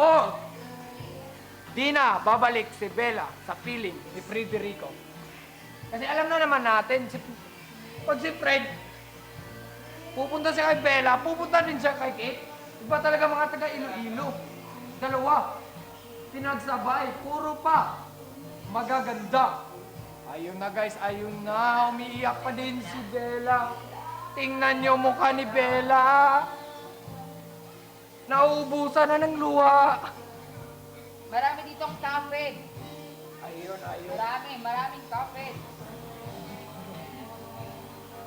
O di na babalik si Bella sa piling ni Frederico. Kasi alam na naman natin, pag si Fred pupunta siya kay Bella, pupunta din siya kay Kate. Iba talaga mga taga Iloilo. Dalawa. Pinagsabay. Puro pa. Magaganda. Ayun na guys, ayun na. Umiiyak pa din si Bella. Tingnan niyo mukha ni Bella. Nauubusan na ng luha. Marami ditong kapit. Ayun, ayun. Maraming kapit.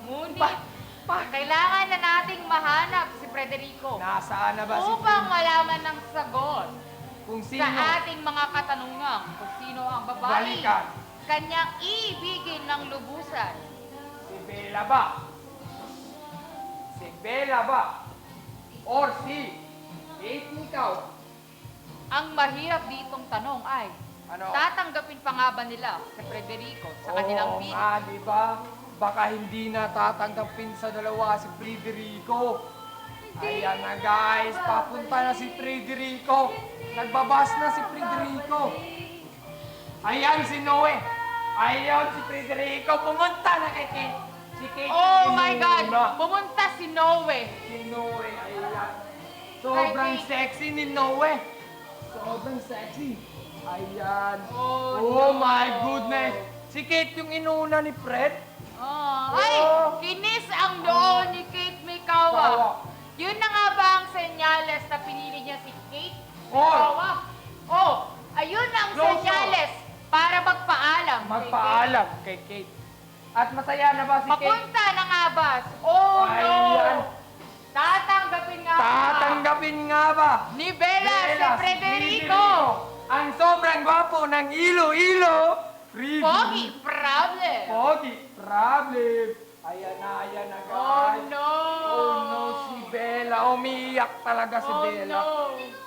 Ngunit, Pa- kailangan na nating mahanap si Frederico Nasaan na ba si upang Fred? malaman ng sagot Kung sino? sa ating mga katanungan kung sino ang babae Balikan. kanyang iibigin ng lubusan. Si Bella ba? Si Bella ba? Or si Kate Ikaw? Ang mahirap ditong tanong ay, Ano? tatanggapin pa nga ba nila si Frederico sa kanilang Oo piling? nga, di ba? Baka hindi na tatanggapin sa dalawa si Frederico. Ayan na guys, papunta na si Frederico. Nagbabas na si Frederico. Ayan si Noe. Ayan si Frederico. Pumunta na kay Kate. Si Kate. Oh yung my God! inuna. Pumunta si Noe. Si Noe, ayan. Sobrang Kay Kate. sexy ni Noe. Sobrang sexy. Ayan. Oh, my no. goodness. Si Kate yung inuna ni Fred. Ay, Oh. kinis ang noo ni Kate Mikawa. Kawa. Yun na nga ba ang senyales na pinili niya si Kate Oh. Mikawa? Oh, ayun ang Close senyales para magpaalam. kay Magpaalam kay Kate. At masaya na ba si Kate. Kate? Papunta ng abas. Oh Ayan. no! Tatanggapin nga ba Tatanggapin nga ba? ni Bella si Frederico? Ang sobrang gwapo ng Iloilo. Pogi problem. Pogi. Problem. Ayan na Oh guys. no! Oh no, si Bella. Umiiyak talaga si Oh Bella. no!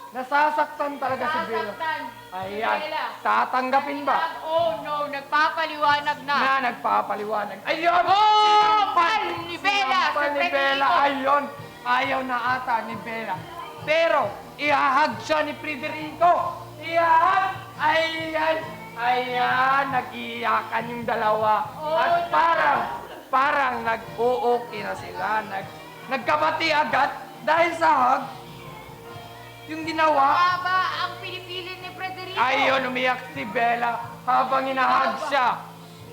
Nasasaktan talaga si Bella. Sasaktan. Ayan. Bella. Tatanggapin ba? Oh no, nagpapaliwanag na. Na nagpapaliwanag. Ayun! Oh, Sinampal! ni Bella, Sinampal si ni Bella. Frederico. Ayun! Ayaw na ata ni Bella. Pero, ihahag siya ni Frederico. Ihahag! Ayan! Ayan! Nag-iiyakan yung dalawa. Oh, At no. parang nag-o-okay na sila. Nagkabati agad dahil sa hug. Yung ginawa. Haba ang pinipili ni Frederico. Ayun, umiyak si Bella habang inahag siya.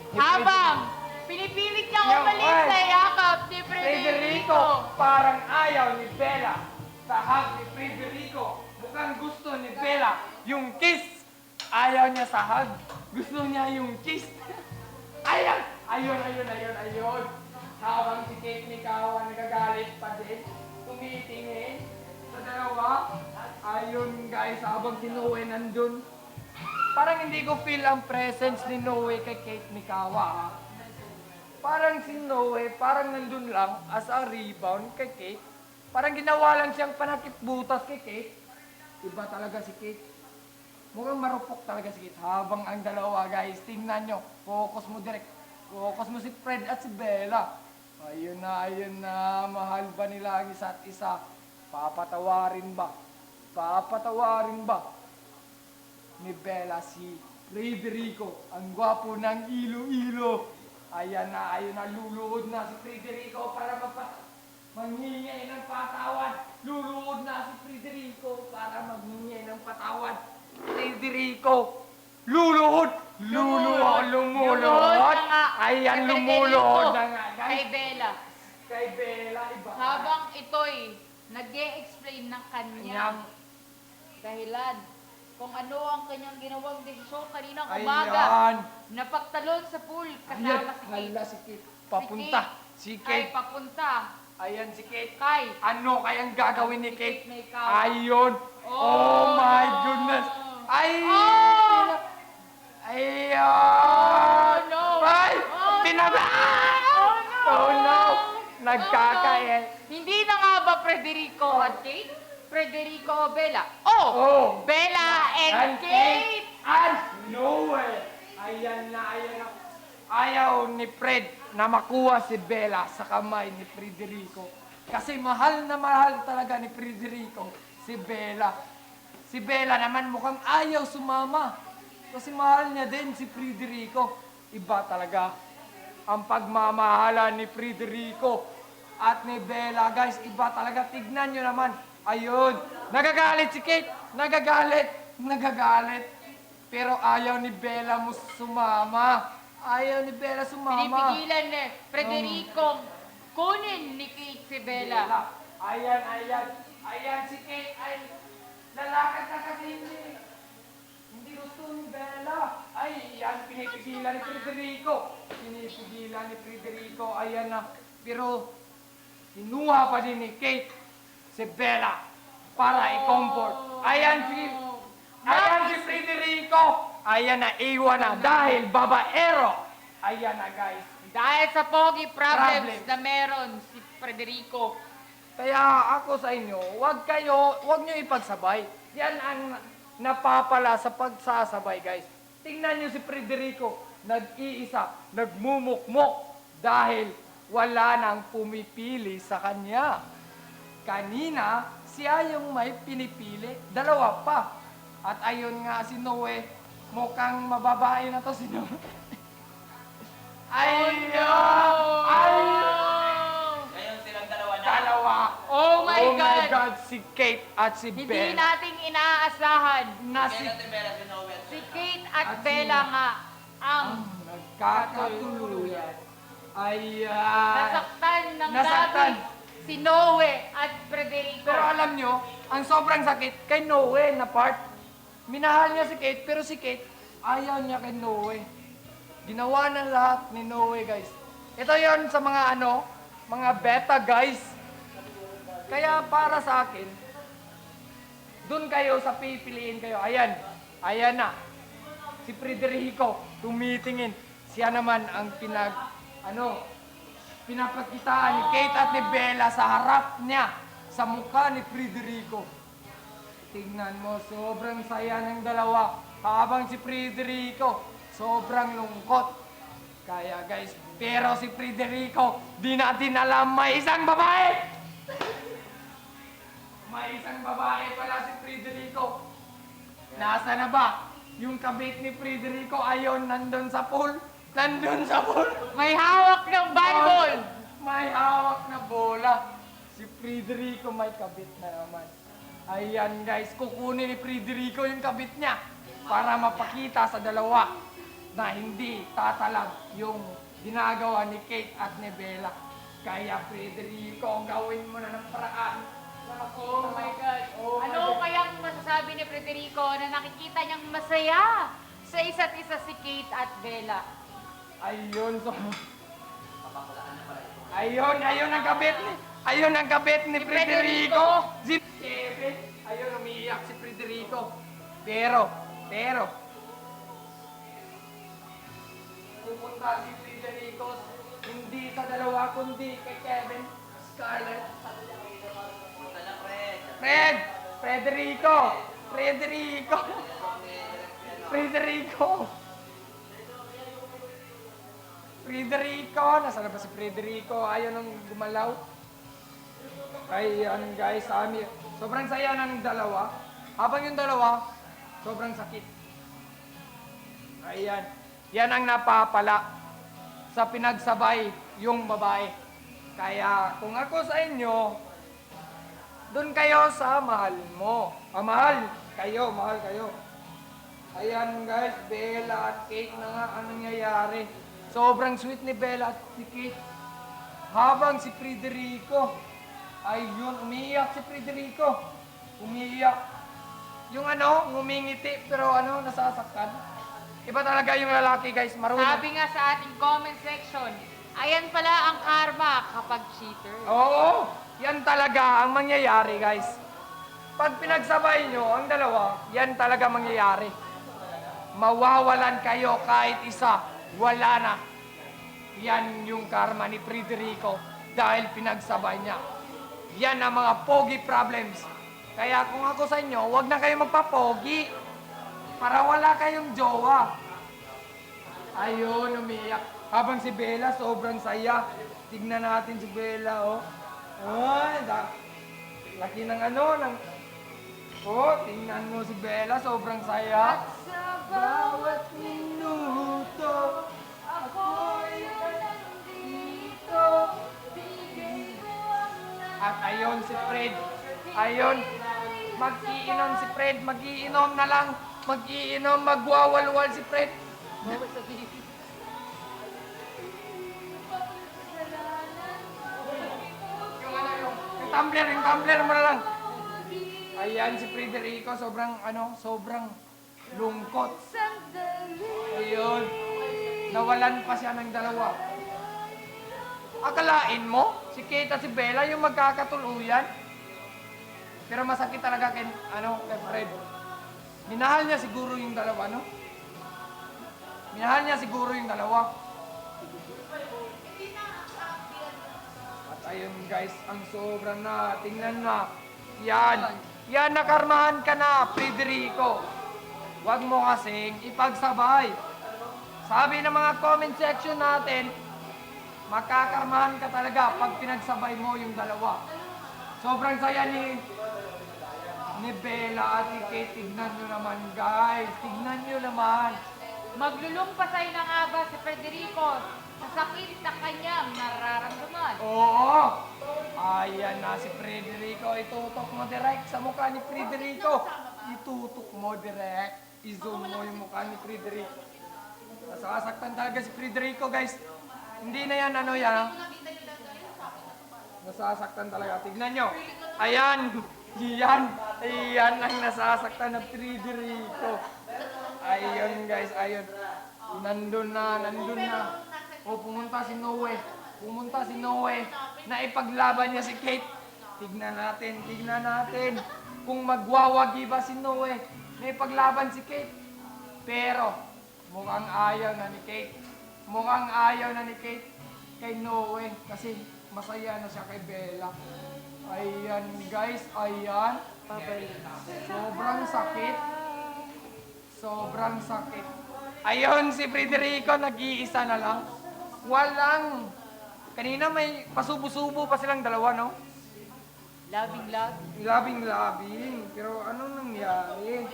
ni Habang pinipilit niya Yung umalis ay. sa yakap ni Frederico, Frederico. parang ayaw ni Bella sa hug ni Frederico. Mukhang gusto ni Bella yung kiss. Ayaw niya sa hug. Gusto niya yung kiss. Ayun! Ayun. Habang si Kate Mikawa nagagalit pa din, tumitingin sa dalawa. Ayun guys, habang si Noe nandun. Parang hindi ko feel ang presence ni Noe kay Kate Mikawa. Parang si Noe, parang nandun lang as a rebound kay Kate. Parang ginawa lang siyang panakip butas kay Kate. Iba talaga si Kate. Mukhang marupok talaga si Kate. Habang ang dalawa guys, tingnan nyo. Focus mo direct. Focus mo si Fred at si Bella. Ayun na. Mahal ba nila ang isa't isa? Papatawarin ba ni Bella si Frederico, ang gwapo ng Iloilo? Ayan na, luluhod na si Frederico para manghingay ng patawad. Luluhod na si Frederico para maghingi ng patawad. Frederico, lumuluhod. Lumuhod na nga. Ayan, Kay lumuluhod Frederico. na nga. Kay Bella. Kay Bella, iba. Habang ito'y nag-e-explain ng kanyang dahilan kung ano ang kanyang ginawang desisyon kaninang umaga Ayan. na pagtalon sa pool Ayan, kasama si Kate. hala si Kate. Papunta. Si Ay Kate. papunta Ayan si Kate. kay Ano kayang gagawin ni Kate? Kate Mikawa. Ayun. Oh my goodness. Ay! Oh! Ayun! Oh, no. Ay! Oh, Tinaba! Oh, no. Oh no! Nagkakain. Hindi na nga ba Frederico at Kate? Frederico o Bella? Oh! Oh! Bella and Kate! And Noel! Ayan na. Ayaw ni Fred na makuha si Bella sa kamay ni Frederico. Kasi mahal na mahal talaga ni Frederico si Bella. Si Bella naman mukhang ayaw sumama. Kasi mahal niya din si Federico. Iba talaga ang pagmamahala ni Federico at ni Bella, guys. Iba talaga. Tignan nyo naman. Ayun. Nagagalit si Kate. Nagagalit. Pero ayaw ni Bella mo sumama. Ayaw ni Bella sumama. Pinipigilan ni Federico kunin ni Kate si Bella. Ayan si Kate ay lalakad na kasi hindi gusto ni Bella. Ay, yan, pinipigilan ni Federico. Ayan na. Pero, kinuha pa din ni Kate si Bella para i-comfort. Ayan si Federico. Ayan na, iwan na dahil babaero. Ayan na, guys. Dahil sa pogi problems na meron si Federico. Kaya ako sa inyo, huwag nyo ipagsabay. Yan ang napapala sa pagsasabay, guys. Tingnan nyo si Federico, nag-iisa, nagmumukmok dahil wala nang pumipili sa kanya. Kanina, siya yung may pinipili, dalawa pa. At ayun nga si Noe, mukhang mababae na to si Noe. Ngayon silang dalawa na. Oh my God! Si Kate at si Hindi Bella. nating inaasahan Na Kaya natin Bella si Noel. si Kate at At Bella si- nga ang Nagkakatuluyan. Ayan. nasaktan ng Nasaktan. gabi si Noe at Federico. Pero alam nyo, ang sobrang sakit kay Noe na part. Minahal niya si Kate, pero si Kate, ayaw niya kay Noe. Ginawa ng lahat ni Noe, guys. Ito yon sa mga mga beta, guys. Kaya para sa akin, dun kayo sa pipiliin kayo. Ayan na. Si Federico, tumitingin. Siya naman ang pinapakitaan ni Kate at ni Bella sa harap niya, sa mukha ni Federico. Tingnan mo, sobrang saya ng dalawa. Habang si Federico, sobrang lungkot. Kaya guys, pero si Federico, di natin alam may isang babae! May isang babae pala si Federico. Nasa na ba? Yung kabit ni Federico, ayon, nandun sa pool. May hawak ng Bible. May hawak na bola. Si Federico may kabit na naman. Ayan guys, kukunin ni Federico yung kabit niya para mapakita sa dalawa na hindi tatalag yung ginagawa ni Kate at ni Bella. Kaya Federico, gawin mo na ng paraan. Oh my God. Oh my Ano God. kayang masasabi ni Federico na nakikita niyang masaya sa isa't isa si Kate at Bella? Ayun, ayun ang kabit ni Federico. Si Kevin, ayun, umiiyak si Federico. Pero, pupunta si Federico hindi sa dalawa, kundi kay Kevin, Scarlett. Federico, nasa na ba si Federico? Ayaw nang gumalaw. Ayan guys, sobrang saya ng dalawa. Habang yung dalawa, sobrang sakit. Ayan, yan ang napapala sa pinagsabay yung babae. Kaya kung ako sa inyo, doon kayo sa mahal mo. Mahal kayo. Ayan guys, Bella at Kate na nga ang nangyayari. Sobrang sweet ni Bella at si Kate. Habang si Federico, ayun, umiiyak si Federico. Umiiyak. Yung ngumingiti pero nasasaktan. Iba talaga yung lalaki guys, marunong. Sabi nga sa ating comment section, ayan pala ang karma kapag cheater. Oo, yan talaga ang mangyayari guys. Pag pinagsabay nyo ang dalawa, yan talaga mangyayari. Mawawalan kayo kahit isa, wala na. Yan yung karma ni Federico dahil pinagsabay niya. Yan ang mga pogi problems. Kaya kung ako sa inyo, huwag na kayo magpapogi para wala kayong jowa. Ayun, umiyak. Habang si Bella, sobrang saya. Tignan natin si Bella, oh. Ay, laki ng Oh, tingnan mo si Bella, sobrang saya. Sa bawat Minuto, ako'y nandito, bigay ko ang lahat. at ayon si Fred. Ayon, mag-iinom si Fred, mag-iinom na lang. Mag-iinom, magwawalwal si Fred. Bawal sa TV. Yung tumbler mo na lang. Ayan si Frederico, sobrang lungkot. Ayun, nawalan pa siya ng dalawa. Akalain mo, si Kate at si Bella yung magkakatuluyan. Pero masakit talaga kay Fred. Minahal niya siguro yung dalawa, no? Minahal niya siguro yung dalawa. At ayun guys, ang sobrang na, tingnan na. Yan, nakarmahan ka na, Frederico. Huwag mo kasing ipagsabay. Sabi ng mga comment section natin, makakarmahan ka talaga pag pinagsabay mo yung dalawa. Sobrang saya ni Bella at ni Kate. Tignan nyo naman guys, tignan nyo naman. Maglulumpasay na nga ba si Federico sa sakit na kanyang nararamdaman? Oo, ayan na si Frederico. Itutok mo direct sa mukha ni Frederico. Itutok mo direct. I-zoom mo yung mukha ni Frederico. Nasasaktan talaga si Frederico guys. Hindi na yan yan. Nasasaktan talaga. Tignan nyo. Ayan. Ayan ang nasasaktan ng Frederico. Ayun guys, ayun. Nandun na. O pumunta si Noe. Na ipaglaban niya si Kate. Tignan natin. Kung magwawagi ba si Noe na ipaglaban si Kate. Pero mukhang ayaw na ni Kate. Kay Noe. Kasi masaya na siya kay Bella. Ayan guys, ayan. Sobrang sakit. Ayun, si Frederico nag-iisa na lang. Kanina may pasubo-subo pa silang dalawa, no? Labing. Pero anong nangyari?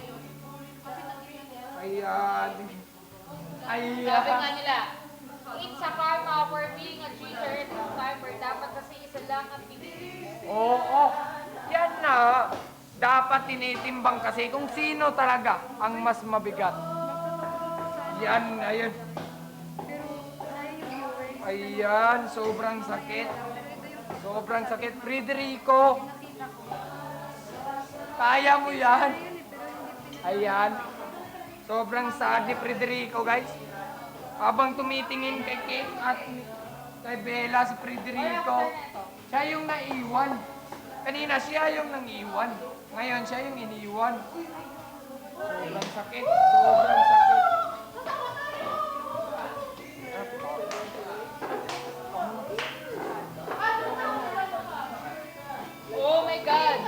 Ayan. Sabi nga nila, it's a karma for being a cheater at the timer. Dapat kasi isa lang ang pinili. Oo. Yan na. Dapat tinitimbang kasi kung sino talaga ang mas mabigat. Yan, ayun. Ayan, sobrang sakit. Frederico, kaya mo yan. Ayan. Sobrang sad ni Frederico, guys. Habang tumitingin kay Kate at kay Bella si Frederico, siya yung naiwan. Kanina siya yung nangiwan. Ngayon siya yung iniwan. Sobrang sakit. Oh my God!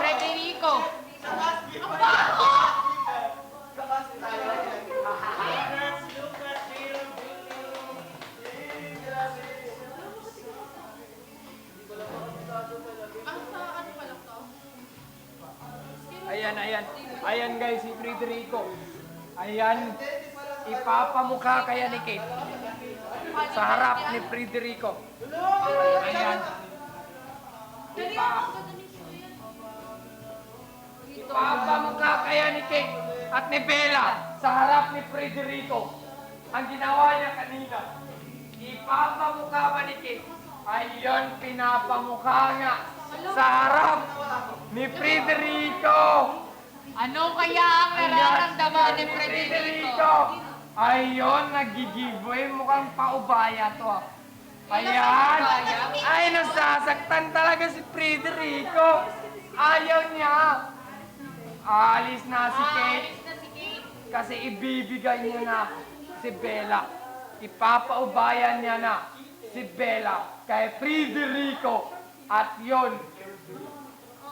Federico! Ayan guys, si Frederico. Ayan, ipapamukha kaya ni Kate sa harap ni Frederico. Ayan. Ipapamukha kaya ni Kate at ni Bella sa harap ni Frederico. Ang ginawa niya kanina, ipapamukha ba ni Kate? Ayun, pinapamukha nga sa harap ni Frederico. Ano kaya ang nararamdaman ni Federico? Ayun, nag-giveaway. Mukhang paubaya to. Ayan. Ay, nasasaktan talaga si Frederico. Ayaw niya. Alis na si Kate. Kasi ibibigay niya na si Bella. Ipapaubayan niya na si Bella kay Federico. At yon,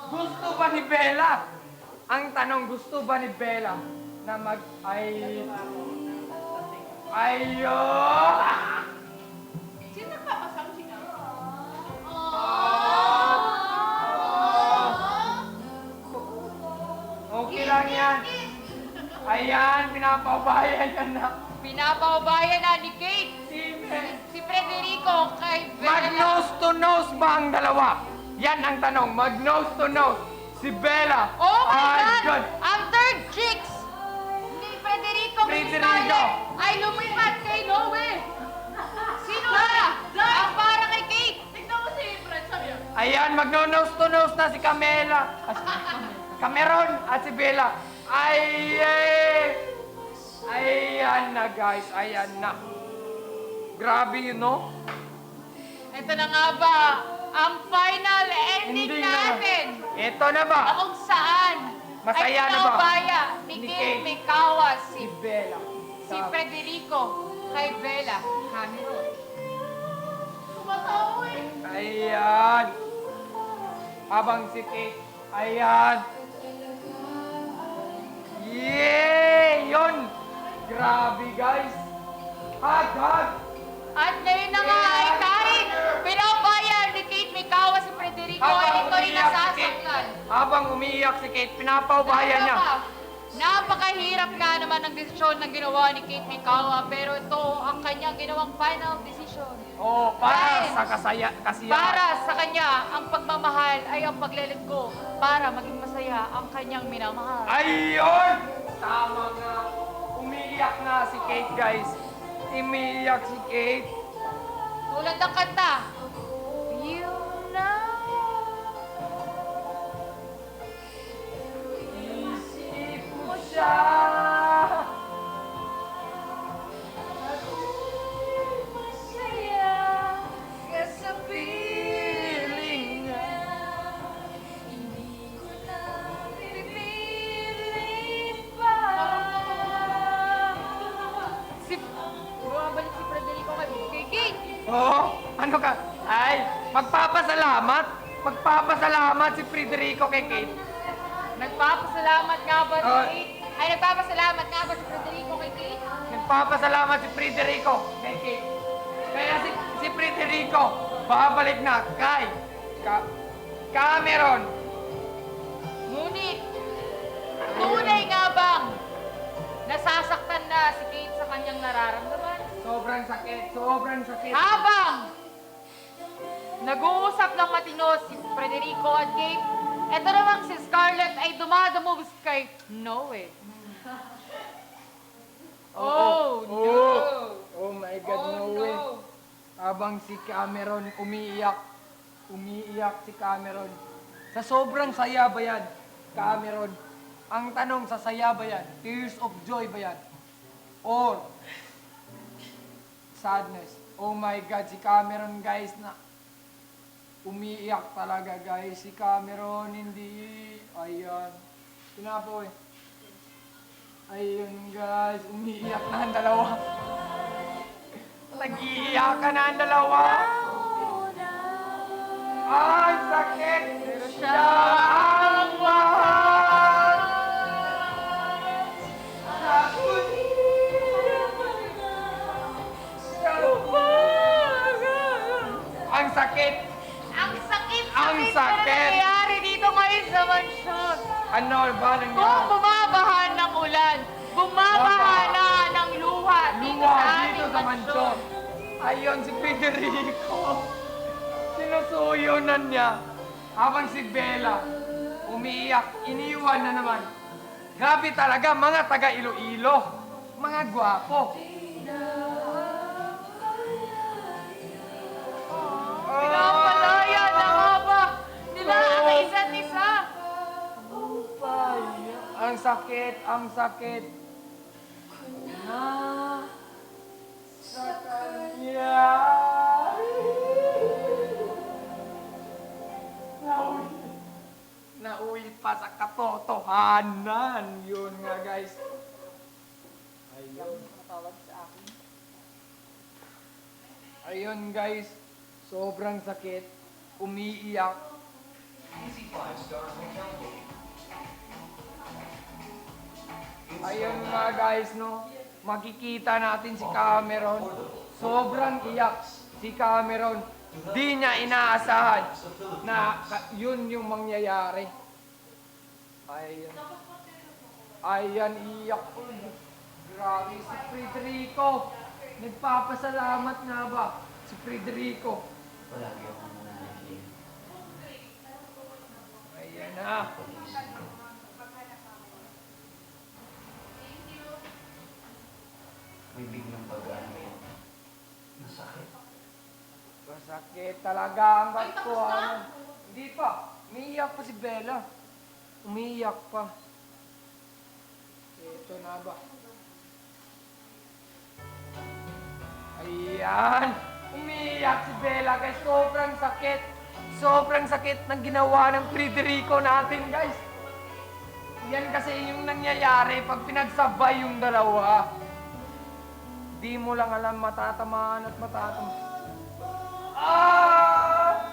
gusto ba ni Bella? Ang tanong, gusto ba ni Bella na Sino nagpapasang sila? Okay lang yan. Ayan, pinapabayan yan na. Pinapaubayan na ni Kate. Si Federico kay Mag-nose to nose ba ang dalawa? Yan ang tanong, mag-nose to nose. Si Bella. Oh my ay, God! Ang third chicks ni Federico kay Federico. Scarlett ay lumipat kay Noe. Sino na? Ang para kay Kate. Tignan mo si Fred, sabi niya. Ayan, mag-nose to nose na si Camela. Cameron at si Bella. Ayan na guys, ayan na. Grabe yun, no? Ito na nga ba ang final ending Ending na. natin? Ito na ba? Na kung saan Masaya ay na ba? pinaubaya ni Ni Kate Kate. Mikawa Si si Bella. Federico kay Bella Cameron. Tumatawa eh. Ayan. Habang si Kate, ayan. Yay! Yun! Grabe guys! Hug! At ngayon na nga ay kahit pinaubaya ni Kate Mikawa si Federico ay ito rin nasasaktan. Habang umiiyak si Kate, pinapaubayan niya. Napakahirap nga naman ang desisyon na ginawa ni Kate Mikawa, pero ito ang kanyang ginawang final decision. Oh, para Dahil sa kasiyahan. Para sa kanya, ang pagmamahal ay ang paglelet go para maging masaya ang kanyang minamahal. Ayun! Tama nga. Umiiyak nga si Kate, guys. Umiiyak si Kate. Tulad ng kanta, You know. Isip mo siya. Masaya ka sa Feeling niya. pipilit pa. Bumabalik si Federico kay Kate. Oh, ano ka? Ay, magpapasalamat. Magpapasalamat si Federico kay Kate. Nagpapasalamat nga ba si Oh. Kate? Ay, nagpapasalamat nga ba si Federico kay Kate? Nagpapasalamat si Federico kay Kate. Kaya si Federico, babalik na kay Cameron. Ngunit, tunay nga bang nasasaktan na si Kate sa kanyang nararamdaman? Sobrang sakit, sobrang sakit. Habang nag-uusap ng matino si Federico at Kate, eto namang si Scarlett ay dumadamog kay Noe. Oh, no! Oh my God, no way. Habang si Cameron umiiyak si Cameron. Sa sobrang saya ba yan, Cameron? Ang tanong, sa saya ba yan? Tears of joy ba yan? Or sadness? Oh my God, si Cameron guys na umiiyak talaga guys. Si Cameron hindi, ayan. Tinapo eh. Ayun guys, umiiyak na ang dalawa. Nag-iiyakan na ang dalawa. Ay, sakit! Siya ang mahal! Ang sakit! Ang sakit! Ang Na sakit! nangyayari dito ngayon sa mansyon. Ano ba Kung nangyari? bumabaha ng ulan, bumabaha na ng luha dito Luwa sa dito ating sa mansyon. Ayun, si Federico. Sinusuyonan niya. Habang si Bella, umiiyak, iniwan na naman. Grabe talaga, mga taga Iloilo. Mga gwapo. Pinapalaya na nga ba nila ang isa't isa? Ang sakit, ang sakit. Na sa kanya. Nauwi pa sa katotohanan. Yun nga guys. Ayun. Ayun guys, sobrang sakit. Umiiyak. Ayun nga guys, no? Makikita natin si Cameron. Sobrang iyak si Cameron. Di niya inaasahan na yun yung mangyayari. Ayun. Ayan, iyak po. Grabe si Federico. Nagpapasalamat nga ba si Federico? Palagi akong nananahin. Ayan na. May biglang pag-ano. Masakit. Masakit talaga ang katotohanan. Hindi pa. Umiiyak pa si Bella. Umiiyak pa. Ito na ba? Ayan. Umiiyak si Bella guys. Sobrang sakit. Sobrang sakit ng ginawa ng Federico natin guys. Yan kasi yung nangyayari pag pinagsabay yung dalawa. Di mo lang alam matatamaan at matatamaan. Ah!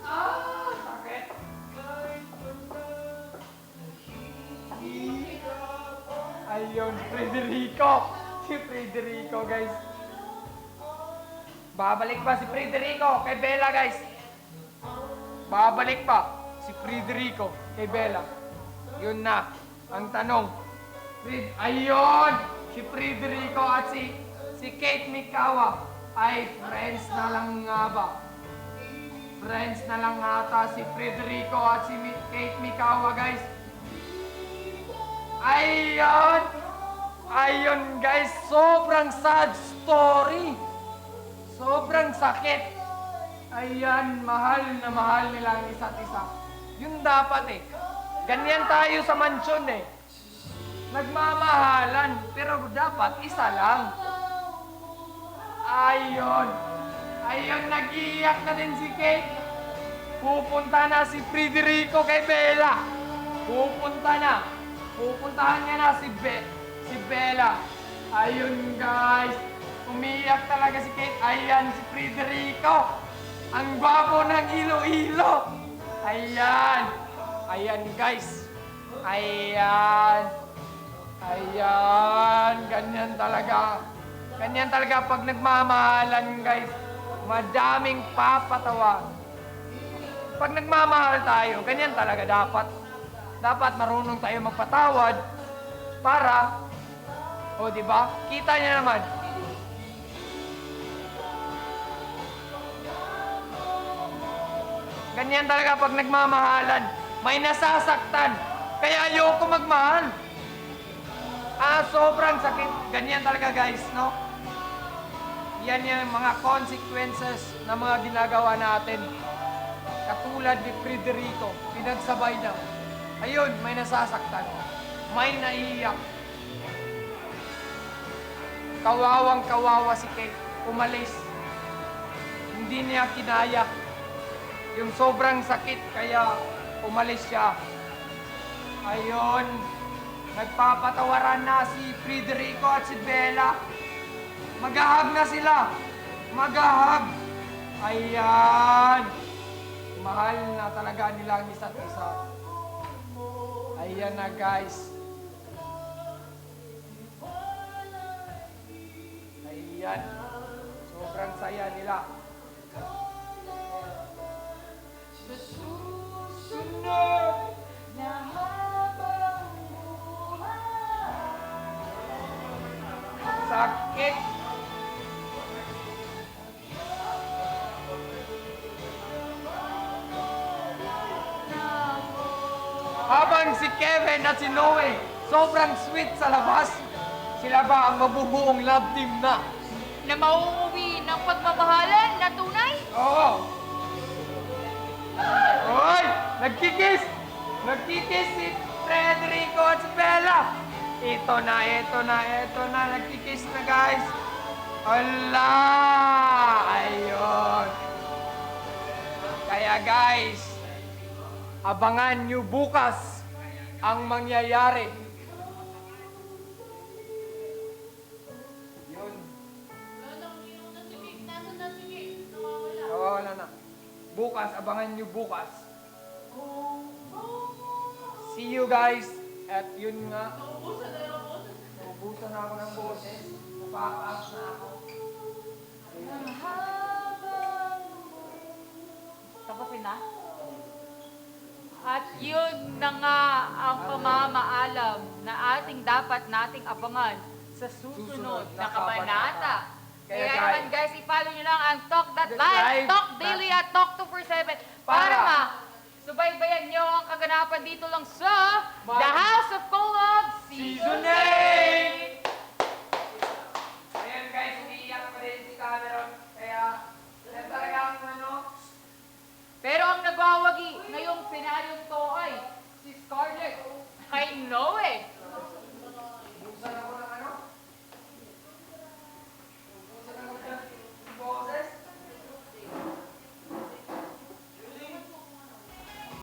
Ah! Sakit! Ayun, Federico! Si Federico, guys. Babalik pa si Federico kay Bella, guys. Babalik pa si Federico kay Bella. Yun na, ang tanong. Ayun! Si Federico at si Kate Mikawa ay friends na lang nga ba? Friends na lang ata si Federico at si Kate Mikawa, guys. Ayun! Ayun, guys. Sobrang sad story. Sobrang sakit. Ayan, mahal na mahal nila ang isa't isa. Yun dapat eh. Ganyan tayo sa mansyon eh. Nagmamahalan, pero dapat isa lang. Ayun. Ayun, nag-iiyak na din si Kate. Pupunta na si Federico kay Bella. Pupunta na. Pupuntahan niya na si Bella. Ayun, guys. Umiiyak talaga si Kate. Ayan, si Federico. Ang gwapo ng Iloilo. Ayan. Ayan, guys. Ayan. Ayan. Ganyan talaga. Ganyan talaga pag nagmamahalan, guys. Madaming papatawa. Pag nagmamahal tayo, ganyan talaga dapat. Dapat marunong tayo magpatawad para, o di ba? Kita niya naman. Ganyan talaga pag nagmamahalan. May nasasaktan. Kaya ayoko magmahal. Sobrang sakit. Ganyan talaga, guys, no? Yan yung mga consequences na mga ginagawa natin. Katulad ni Federico, pinagsabay na. Ayun, may nasasaktan. May naiiyak. Kawawang kawawa si Kate. Umalis. Hindi niya kinaya. Yung sobrang sakit, kaya umalis siya. Ayun, nagpapatawaran na si Federico at si Bella. Maghahag na sila. Maghahag. Ayan. Mahal na talaga nila ang isa't isa. Ayan na, guys. Ayan. Sobrang saya nila. Susunod na habang buhay. Sakit. Habang si Kevin at si Noe sobrang sweet sa labas, sila ba ang mabubuong love team na? Na mauuwi ng pagmamahalan na tunay? Oo. Hoy! Nagkikis! Nagkikis si Federico at si Bella! Ito na, nagkikis na, guys! Hala! Ayun! Kaya, guys, abangan nyo bukas ang mangyayari. Yun. bukas, abangan nyo bukas. See you guys. At yun nga. Naubusan na ako ng boses. Napapaas na ako. Tapusin na? At yun na nga ang pamamaalam na dapat nating abangan sa susunod na kabanata. Kaya Kaya naman guys, i-follow nyo lang ang Talk That That Live, Live, Talk Daily at Talk 247 para subaybayan nyo ang kaganapan dito lang sa The House of Collab Season 8! Ayan guys, umiiyak pa rin si Cameron. Kaya, yan talaga ang ano. Pero ang nagwawagi ngayong senaryo to ay si Scarlett. I know it!